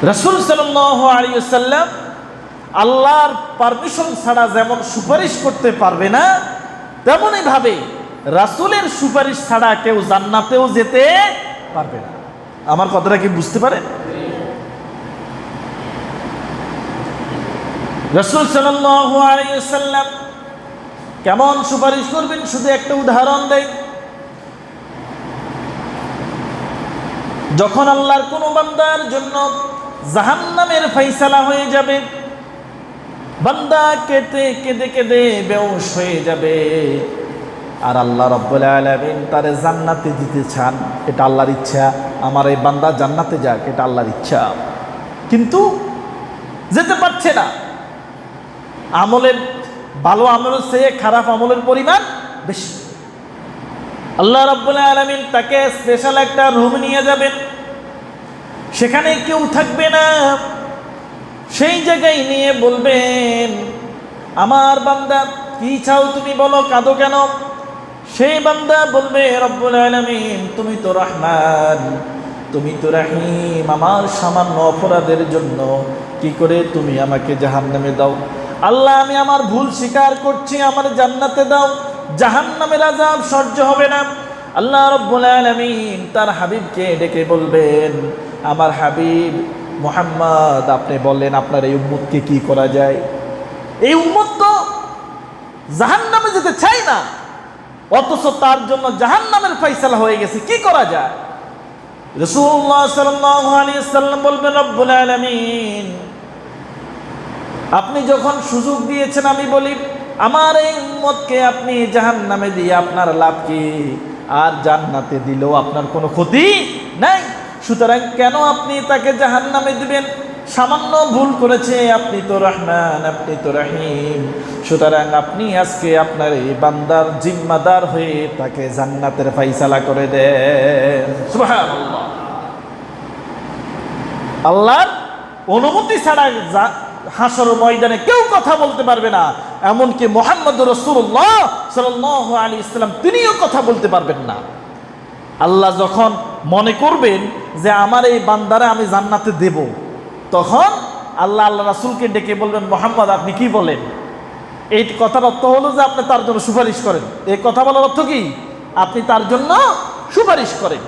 রাসূল সাল্লাল্লাহু আলাইহি ওয়াসাল্লাম আল্লাহর পারমিশন ছাড়া যেমন সুপারিশ করতে পারবে না, তেমনই ভাবে রাসূলের সুপারিশ ছাড়া কেউ জান্নাতেও যেতে পারবে না। আমার কথাটা কি বুঝতে পারেন? রাসূল সাল্লাল্লাহু আলাইহি ওয়াসাল্লাম কেমন সুপারিশ করবেন শুধু একটা উদাহরণ দেই। যখন আল্লাহর কোন বান্দার জন্য জাহান্নামের ফয়সালা হয়ে যাবে, বান্দা কেঁদে কেঁদে কেঁদে বেহুশ হয়ে যাবে, আর আল্লাহ রাব্বুল আলামিন তারে জান্নাতে দিতে চান, এটা আল্লাহর ইচ্ছা, আমার এই বান্দা জান্নাতে যাক, এটা আল্লাহর ইচ্ছা, কিন্তু যেতে পারছে না। আমলের ভালো আমলের চেয়ে খারাপ আমলের পরিমাণ বেশি। আল্লাহ রাব্বুল আলামিন তাকে স্পেশাল একটা রুম নিয়ে যাবেন, সেখানে কেউ থাকবে না। সেই জায়গায় নিয়ে বলবেন, আমার বান্দা কি চাও তুমি বলো, কাঁদো কেন? সেই বান্দা বলবে, রব্বুল আলামিন তুমি তো রহমান, তুমি তো রহিম, আমার সামান্য অপরাধের জন্য কি করে তুমি আমাকে জাহান্নামে দাও? আল্লাহ আমি আমার ভুল স্বীকার করছি, আমার জান্নাতে দাও, জাহান্নামের আযাব সহ্য হবে না। আল্লাহ রাব্বুল আলামিন তার হাবিবকে ডেকে বলবেন, আমার হাবিব মুহাম্মদ আপনি বলেন আপনার এই উম্মতকে কি করা যায়? এই উম্মত তো জাহান্নামে যেতে চায় না, অথচ তার জন্য জাহান্নামের ফয়সালা হয়ে গেছে, কি করা যায়? রাসূলুল্লাহ সাল্লাল্লাহু আলাইহি ওয়াসাল্লাম বলবেন, রব্বুল আলামিন আপনি যখন সুযোগ দিয়েছেন, আমি বলি আমার এই উম্মতকে আপনি জাহান্নামে দিয়ে আপনার লাভ কি? আর জান্নাতে দিলেও আপনার কোনো ক্ষতি নাই। সুতরাং কেন আপনি তাকে জাহান্নামে দিবেন? সামান্য ভুল করেছে, আপনি তো রহমান, আপনি তো রহিম, সুতরাং আপনি আজকে আপনার এই বান্দার জিম্মাদার হয়ে তাকে জান্নাতের ফয়সালা করে দেন। সুবহানাল্লাহ। আল্লাহর অনুমতি ছাড়া হাসর ময়দানে কেউ কথা বলতে পারবে না, এমনকি মুহাম্মদুর রাসূলুল্লাহ সাল্লাল্লাহু আলাইহি ওয়াসাল্লাম তিনিও কথা বলতে পারবেন না। আল্লাহ যখন মনে করবেন যে আমার এই বান্দারে আমি জান্নাতে দেব, তখন আল্লাহ রাসূলকে ডেকে বলবেন, মুহাম্মদ আপনি কি বলেন? এই কথার অর্থ হলো যে আপনি তার জন্য সুপারিশ করেন। এই কথা বলার অর্থ কি? আপনি তার জন্য সুপারিশ করেন।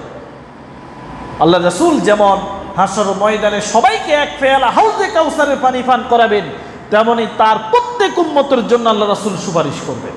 আল্লাহ রাসূল যেমন হাসর ময়দানে সবাইকে এক পেয়ালা হাউজে কাউসারের পানি পান করাবেন, তেমনি তার প্রত্যেক উম্মতের জন্য আল্লাহ রাসূল সুপারিশ করবেন।